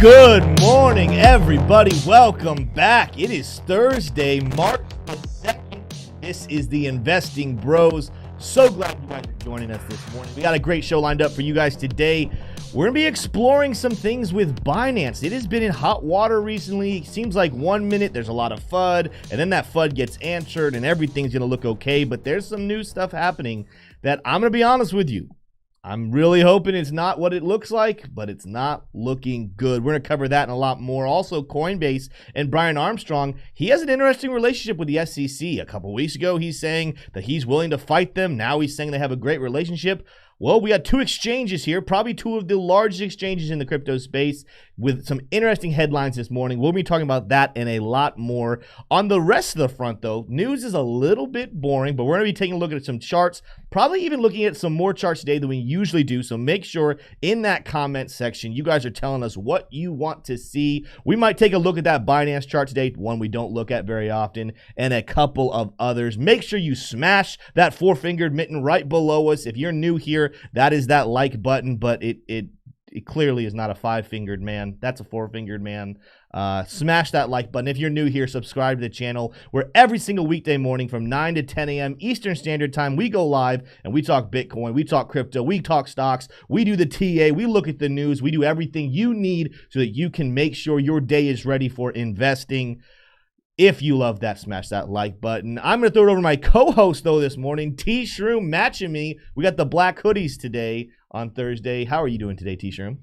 Good morning, everybody. Welcome back. It is Thursday, March the 2nd. This is the Investing Bros. So glad you guys are joining us this morning. We got a great show lined up for you guys today. We're going to be exploring some things with Binance. It has been in hot water recently. Seems like 1 minute there's a lot of FUD, and then that FUD gets answered, and everything's going to look okay. But there's some new stuff happening that I'm going to be honest with you. I'm really hoping it's not what it looks like, but it's not looking good. We're going to cover that and a lot more. Also, Coinbase and Brian Armstrong, he has an interesting relationship with the SEC. A couple weeks ago, he's saying that he's willing to fight them. Now he's saying they have a great relationship. Well, we got two exchanges here, probably two of the largest exchanges in the crypto space with some interesting headlines this morning. We'll be talking about that and a lot more. On the rest of the front, though, news is a little bit boring, but we're going to be taking a look at some charts, probably even looking at some more charts today than we usually do. So make sure in that comment section, you guys are telling us what you want to see. We might take a look at that Binance chart today, one we don't look at very often, and a couple of others. Make sure you smash that four-fingered mitten right below us. If you're new here, that is that like button, but it clearly is not a five-fingered man. That's a four-fingered man. Smash that like button. If you're new here, subscribe to the channel, where every single weekday morning from 9 to 10 a.m. Eastern Standard Time, we go live and we talk Bitcoin, we talk crypto, we talk stocks, we do the TA, we look at the news, we do everything you need so that you can make sure your day is ready for investing. If you love that, smash that like button. I'm going to throw it over to my co-host, though, this morning, T-Shroom, matching me. We got the black hoodies today on Thursday. How are you doing today, T-Shroom?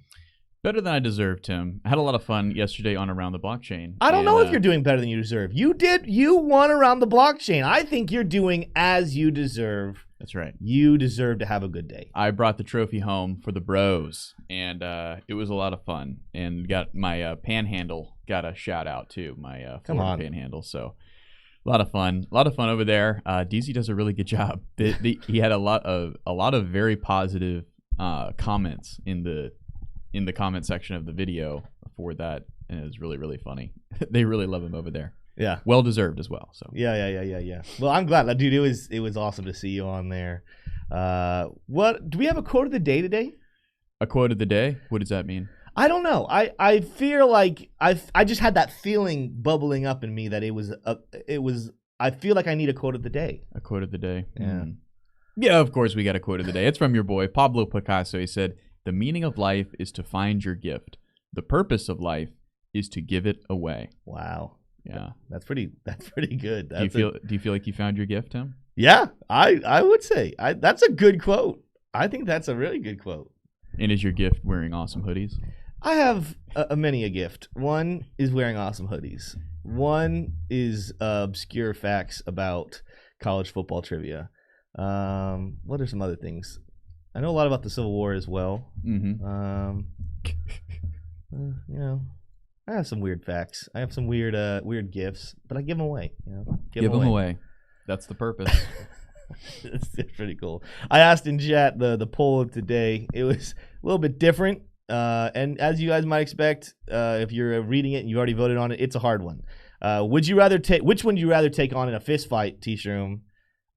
Better than I deserve, Tim. I had a lot of fun yesterday on Around the Blockchain. I don't know if you're doing better than you deserve. You did. You won Around the Blockchain. I think you're doing as you deserve. That's right. You deserve to have a good day. I brought the trophy home for the bros, and it was a lot of fun. And got my panhandle got a shout out too. My Florida panhandle. So a lot of fun. A lot of fun over there. DZ does a really good job. He had a lot of very positive comments in the comment section of the video for that, and it was really, really funny. They really love him over there. Yeah, well deserved as well. So yeah. Well, I'm glad, dude. It was awesome to see you on there. What do we have a quote of the day today? A quote of the day? What does that mean? I don't know. I feel like I just had that feeling bubbling up in me that it was. I feel like I need a quote of the day. A quote of the day. Yeah. Yeah, of course we got a quote of the day. It's from your boy Pablo Picasso. He said, "The meaning of life is to find your gift. The purpose of life is to give it away." Wow. Yeah, that's pretty good. Do you feel like you found your gift, Tim? Yeah, I would say that's a good quote. I think that's a really good quote. And is your gift wearing awesome hoodies? I have many a gift. One is wearing awesome hoodies. One is obscure facts about college football trivia. What are some other things? I know a lot about the Civil War as well. Mm-hmm. I have some weird facts. I have some weird gifts, but I give them away. Give them away. That's the purpose. It's pretty cool. I asked in chat the poll of today. It was a little bit different, and as you guys might expect, if you're reading it and you already voted on it, it's a hard one. Which one would you rather take on in a fist fight, T-Shroom?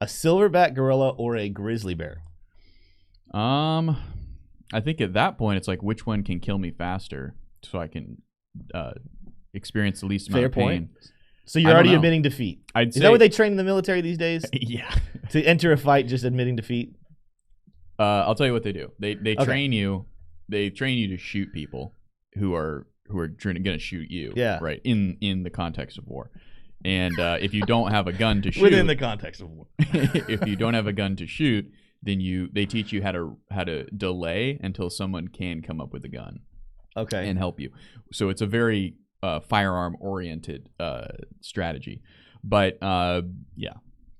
A silverback gorilla or a grizzly bear? I think at that point it's like, which one can kill me faster so I can experience the least amount of pain. So you're already admitting defeat. Is that what they train in the military these days? Yeah. To enter a fight, just admitting defeat? I'll tell you what they do. They train you. They train you to shoot people who are going to shoot you. Yeah. Right. In the context of war. And if you don't have a gun to shoot, within the context of war, if you don't have a gun to shoot, then they teach you how to delay until someone can come up with a gun. Okay. And help you. So it's a very firearm oriented strategy. But yeah.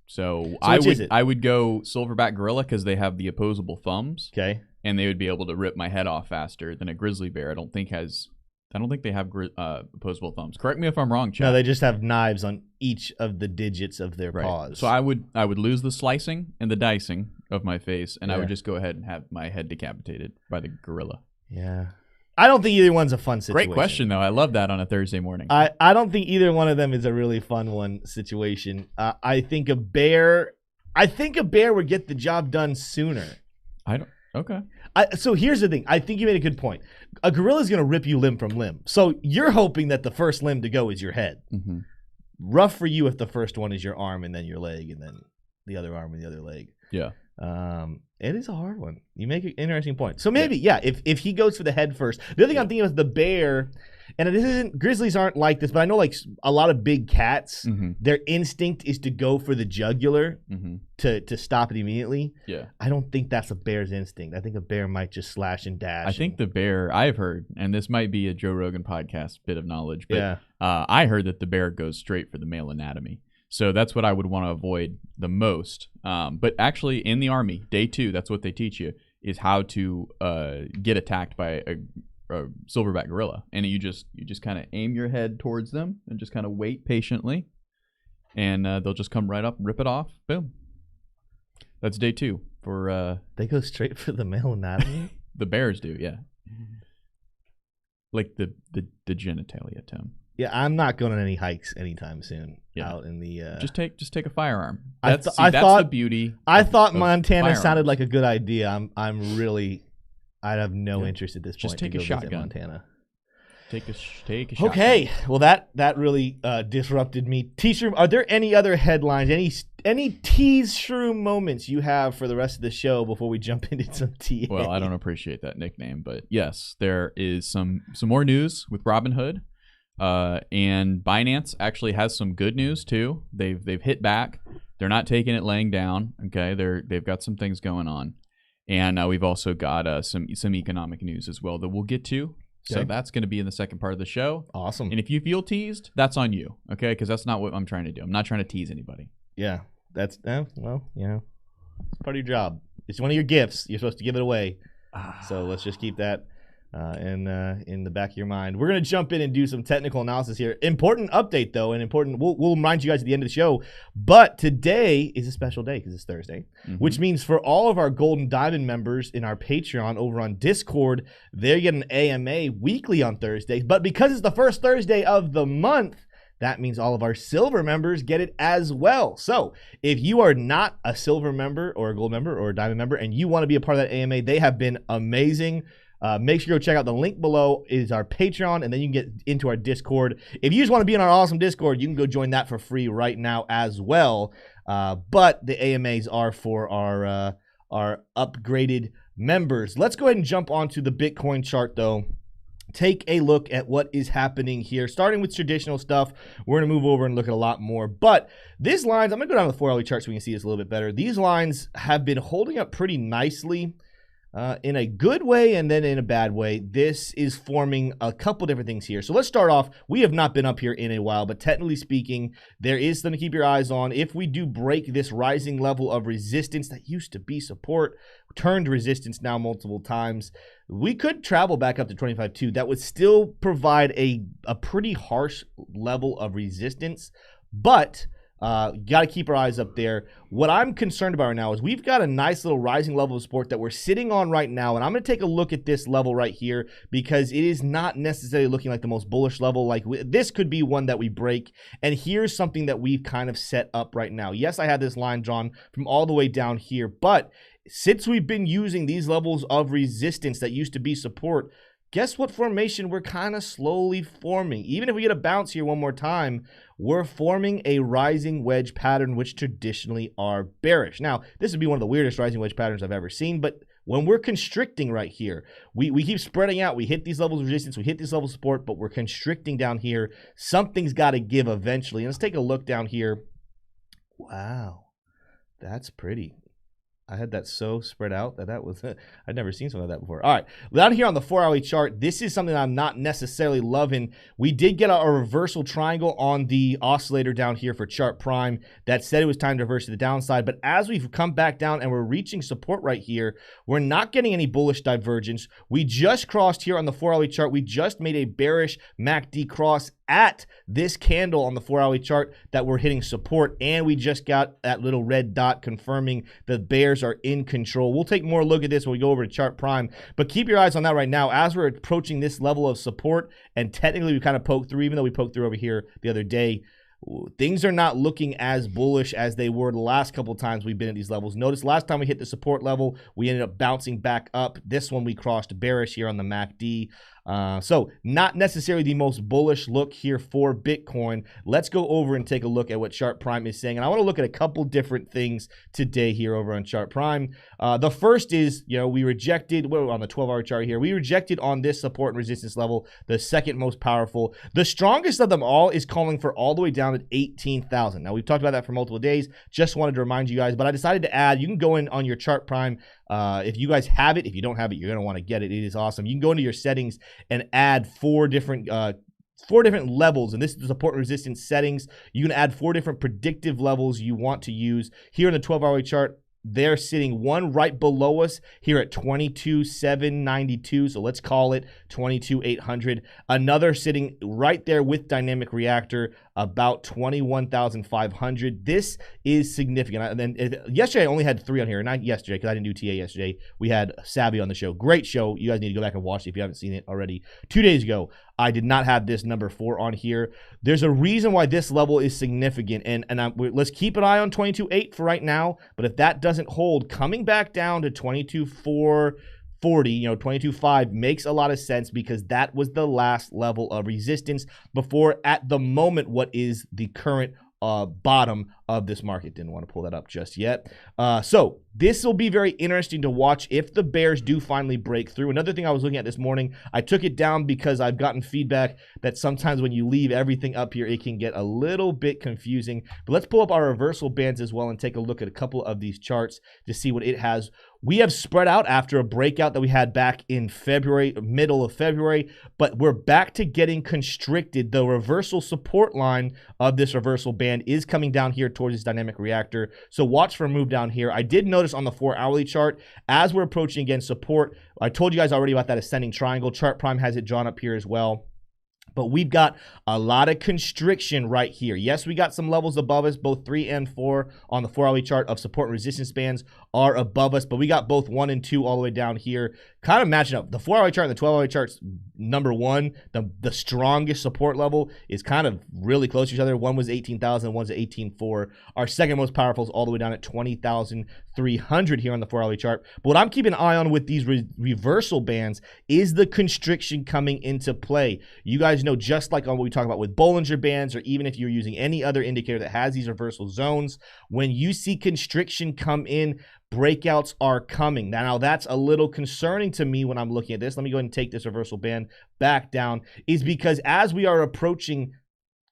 So I would go silverback gorilla because they have the opposable thumbs. Okay. And they would be able to rip my head off faster than a grizzly bear. I don't think they have opposable thumbs. Correct me if I'm wrong, Chad. No, they just have knives on each of the digits of their paws. So I would lose the slicing and the dicing of my face, and I would just go ahead and have my head decapitated by the gorilla. Yeah. I don't think either one's a fun situation. Great question, though. I love that on a Thursday morning. I don't think either one of them is a really fun situation. I think a bear would get the job done sooner. Okay. So here's the thing. I think you made a good point. A gorilla is going to rip you limb from limb. So you're hoping that the first limb to go is your head. Mm-hmm. Rough for you if the first one is your arm and then your leg and then the other arm and the other leg. Yeah. It is a hard one. You make an interesting point. So maybe, if he goes for the head first. The other thing I'm thinking of is the bear. And this isn't, grizzlies aren't like this, but I know like a lot of big cats, their instinct is to go for the jugular to stop it immediately. Yeah. I don't think that's a bear's instinct. I think a bear might just slash and dash. I think the bear, I've heard, and this might be a Joe Rogan podcast bit of knowledge, but yeah. I heard that the bear goes straight for the male anatomy. So that's what I would want to avoid the most. But actually in the Army, day 2, that's what they teach you, is how to get attacked by a silverback gorilla, and you just kind of aim your head towards them and just kind of wait patiently, and they'll just come right up, rip it off, boom. That's day 2 for they go straight for the male anatomy. The bears do, yeah. Like the genitalia, Tim. Yeah, I'm not going on any hikes anytime soon. Yeah. Out in the just take a firearm. That's that's the beauty. I thought Montana firearms. sounded like a good idea. I'd have no interest at this point. Just take to a go visit shotgun. Montana. Take a shotgun. Okay, well that really disrupted me. T-Shroom, are there any other headlines, any tease shroom moments you have for the rest of the show before we jump into some TA? Well, I don't appreciate that nickname, but yes, there is some more news with Robinhood, and Binance actually has some good news too. They've hit back. They're not taking it laying down. Okay, they've got some things going on. And we've also got some economic news as well that we'll get to. So that's going to be in the second part of the show. Awesome. And if you feel teased, that's on you, okay? Because that's not what I'm trying to do. I'm not trying to tease anybody. Yeah, that's well, it's part of your job. It's one of your gifts. You're supposed to give it away. So let's just keep that in the back of your mind. We're going to jump in and do some technical analysis here. Important update, though, and important. We'll remind you guys at the end of the show. But today is a special day because it's Thursday, which means for all of our Gold and Diamond members in our Patreon over on Discord, they get an AMA weekly on Thursdays. But because it's the first Thursday of the month, that means all of our silver members get it as well. So if you are not a silver member or a gold member or a diamond member and you want to be a part of that AMA, they have been amazing. Make sure you go check out the link below is our Patreon, and then you can get into our Discord. If you just want to be in our awesome Discord, you can go join that for free right now as well. But the AMAs are for our upgraded members. Let's go ahead and jump onto the Bitcoin chart, though. Take a look at what is happening here. Starting with traditional stuff, we're going to move over and look at a lot more. But these lines, I'm going to go down to the 4-hourly chart so we can see this a little bit better. These lines have been holding up pretty nicely. In a good way and then in a bad way. This is forming a couple different things here. So let's start off. We have not been up here in a while, but technically speaking, there is something to keep your eyes on. If we do break this rising level of resistance that used to be support, turned resistance now multiple times, we could travel back up to 25.2. That would still provide a pretty harsh level of resistance, but got to keep our eyes up there. What I'm concerned about right now is we've got a nice little rising level of support that we're sitting on right now, and I'm going to take a look at this level right here because it is not necessarily looking like the most bullish level. Like this could be one that we break, and here's something that we've kind of set up right now. Yes, I had this line drawn from all the way down here, but since we've been using these levels of resistance that used to be support, guess what formation we're kind of slowly forming? Even if we get a bounce here one more time, we're forming a rising wedge pattern, which traditionally are bearish. Now, this would be one of the weirdest rising wedge patterns I've ever seen, but when we're constricting right here, we keep spreading out. We hit these levels of resistance, we hit these levels of support, but we're constricting down here. Something's got to give eventually. And let's take a look down here. Wow, that's pretty. I had that so spread out that was I'd never seen something like that before. All right, down here on the 4-hourly chart, this is something I'm not necessarily loving. We did get a reversal triangle on the oscillator down here for chart prime that said it was time to reverse to the downside, but as we've come back down and we're reaching support right here, we're not getting any bullish divergence. We just crossed here on the 4-hourly chart. We just made a bearish MACD cross at this candle on the 4-hourly chart that we're hitting support, and we just got that little red dot confirming the bears are in control. We'll take more look at this when we go over to chart prime, but keep your eyes on that right now as we're approaching this level of support, and technically we kind of poked through, even though we poked through over here the other day. things are not looking as bullish as they were the last couple of times we've been at these levels. Notice last time we hit the support level, we ended up bouncing back up. This one we crossed bearish here on the MACD. So not necessarily the most bullish look here for Bitcoin. Let's go over and take a look at what Chart Prime is saying. And I want to look at a couple different things today here over on Chart Prime. The first is, we rejected, on the 12-hour chart here, we rejected on this support and resistance level, the second most powerful. The strongest of them all is calling for all the way down at 18,000. Now, we've talked about that for multiple days. Just wanted to remind you guys, but I decided to add, you can go in on your Chart Prime. If you guys have it, if you don't have it, you're going to want to get it. It is awesome. You can go into your settings and add four different levels, and this is the support and resistance settings. You can add 4 different predictive levels you want to use. Here in the 12-hour chart, they're sitting one right below us here at 22,792. So let's call it 22,800. Another sitting right there with dynamic reactor, about 21,500. This is significant. And then yesterday I only had 3 on here. Not yesterday because I didn't do TA yesterday. We had Savvy on the show. Great show. You guys need to go back and watch it if you haven't seen it already. 2 days ago, I did not have this number 4 on here. There's a reason why this level is significant. And let's keep an eye on 22.8 for right now. But if that doesn't hold, coming back down to 22.440, 22.5 makes a lot of sense because that was the last level of resistance before, at the moment, what is the current bottom of this market. Didn't want to pull that up just yet. So this will be very interesting to watch if the bears do finally break through. Another thing I was looking at this morning, I took it down because I've gotten feedback that sometimes when you leave everything up here, it can get a little bit confusing. But let's pull up our reversal bands as well and take a look at a couple of these charts to see what it has. We have spread out after a breakout that we had back in February, middle of February, but we're back to getting constricted. The reversal support line of this reversal band is coming down here towards this dynamic reactor. So watch for a move down here. I did notice on the 4-hourly chart, as we're approaching again support, I told you guys already about that ascending triangle. Chart Prime has it drawn up here as well. But we've got a lot of constriction right here. Yes, we got some levels above us, both 3 and 4 on the 4-hourly chart of support and resistance bands are above us, but we got both 1 and 2 all the way down here, kind of matching up. The 4-hourly chart and the 12-hourly chart's number 1, the strongest support level is kind of really close to each other. One was 18,000, one's at 18.4. Our second most powerful is all the way down at 20,300 here on the 4-hourly chart. But what I'm keeping an eye on with these reversal bands is the constriction coming into play. You guys know, just like on what we talk about with Bollinger Bands, or even if you're using any other indicator that has these reversal zones, when you see constriction come in, breakouts are coming. Now that's a little concerning to me when I'm looking at this. Let me go ahead and take this reversal band back down, is because as we are approaching,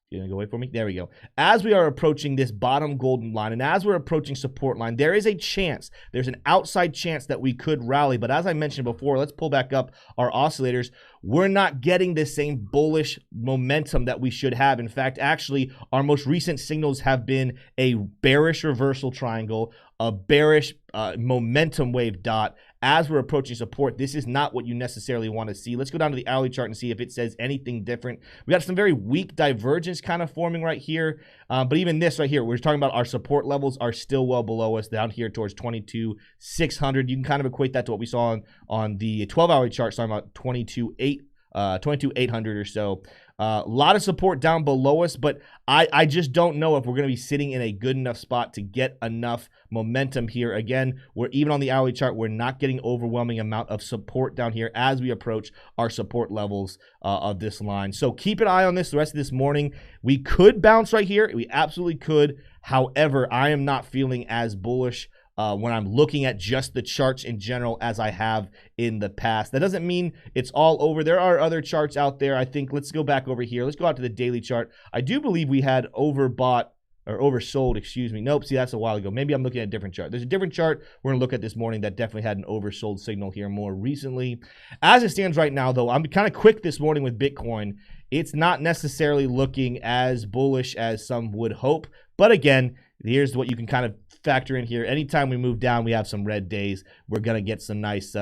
you're gonna go away for me? There we go. As we are approaching this bottom golden line, and as we're approaching support line, there is a chance, there's an outside chance that we could rally. But as I mentioned before, let's pull back up our oscillators. We're not getting the same bullish momentum that we should have. In fact, actually, our most recent signals have been a bearish reversal triangle, a bearish momentum wave dot. As we're approaching support, this is not what you necessarily want to see. Let's go down to the hourly chart and see if it says anything different. We got some very weak divergence kind of forming right here. But even this right here, we're talking about our support levels are still well below us down here towards 22,600. You can kind of equate that to what we saw on the 12-hourly chart, talking about 22,800 or so. A lot of support down below us, but I just don't know if we're going to be sitting in a good enough spot to get enough momentum here. Again, we're even on the hourly chart, we're not getting overwhelming amount of support down here as we approach our support levels of this line. So keep an eye on this the rest of this morning. We could bounce right here. We absolutely could. However, I am not feeling as bullish when I'm looking at just the charts in general as I have in the past. That doesn't mean it's all over. There are other charts out there. I think let's go back over here. Let's go out to the daily chart. I do believe we had overbought or oversold, excuse me. Nope, see, that's a while ago. Maybe I'm looking at a different chart. There's a different chart we're going to look at this morning that definitely had an oversold signal here more recently. As it stands right now, though, I'm kind of quick this morning with Bitcoin. It's not necessarily looking as bullish as some would hope. But again, here's what you can kind of factor in here. Anytime we move down, we have some red days. We're gonna get some nice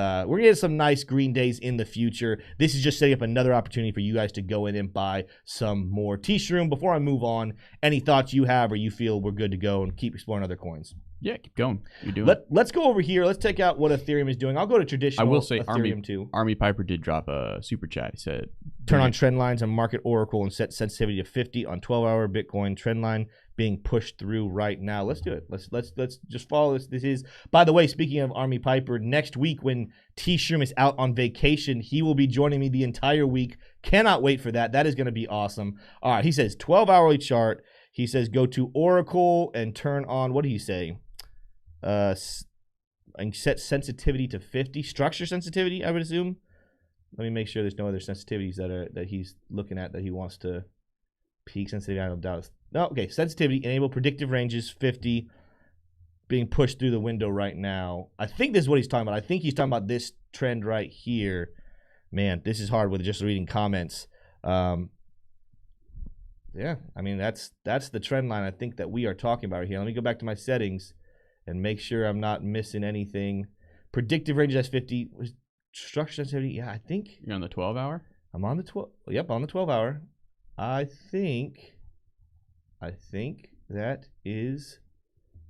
green days in the future. This is just setting up another opportunity for you guys to go in and buy some more T-Shroom. Before I move on, any thoughts you have or you feel we're good to go and keep exploring other coins? Yeah, keep going. You're doing Let's go over here. Let's check out what Ethereum is doing. I'll go to traditional I will say Ethereum too. Army Piper did drop a super chat. He said, turn on trend lines and market Oracle and set sensitivity to 50 on 12-hour Bitcoin trend line being pushed through right now. Let's do it. Let's just follow this. This is, by the way, speaking of Army Piper, next week when T-Shroom is out on vacation, he will be joining me the entire week. Cannot wait for that. That is going to be awesome. All right, he says 12-hourly chart. He says go to Oracle and turn on, what did he say? And set sensitivity to 50. Structure sensitivity, I would assume. Let me make sure there's no other sensitivities that he's looking at that he wants to peak sensitivity. I don't doubt. No, okay. Sensitivity, enable predictive ranges 50 being pushed through the window right now. I think this is what he's talking about. I think he's talking about this trend right here. Man, this is hard with just reading comments. Yeah, I mean that's the trend line I think that we are talking about here. Let me go back to my settings and make sure I'm not missing anything. Predictive range that's 50. Structure sensitivity, yeah, I think you're on the 12-hour. I'm on the 12. Yep, on the 12-hour. I think that is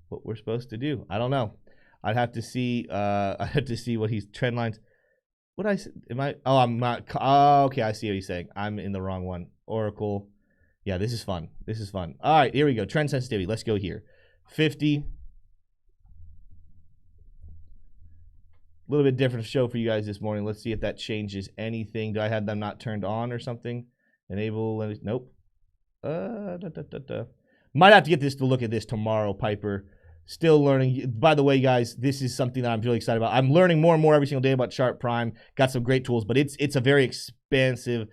what we're supposed to do. I don't know. I'd have to see. I have to see what he's trend lines. What am I? Oh, I'm not. Oh, okay, I see what he's saying. I'm in the wrong one. Oracle. Yeah, this is fun. This is fun. All right, here we go. Trend sensitivity. Let's go here. 50. A little bit different show for you guys this morning. Let's see if that changes anything. Do I have them not turned on or something? Enable. Nope. Might have to get this to look at this tomorrow, Piper. Still learning. By the way, guys, this is something that I'm really excited about. I'm learning more and more every single day about Chart Prime. Got some great tools, but it's a very expansive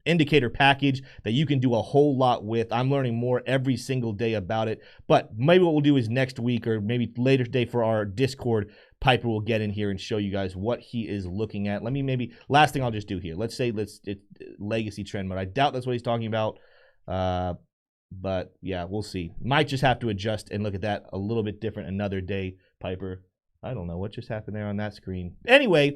indicator package that you can do a whole lot with. I'm learning more every single day about it. But maybe what we'll do is next week or maybe later today for our Discord, Piper will get in here and show you guys what he is looking at. Let me last thing I'll just do here. Let's say legacy trend mode. I doubt that's what he's talking about. But yeah, we'll see. Might just have to adjust and look at that a little bit different another day, Piper. I don't know what just happened there on that screen. Anyway,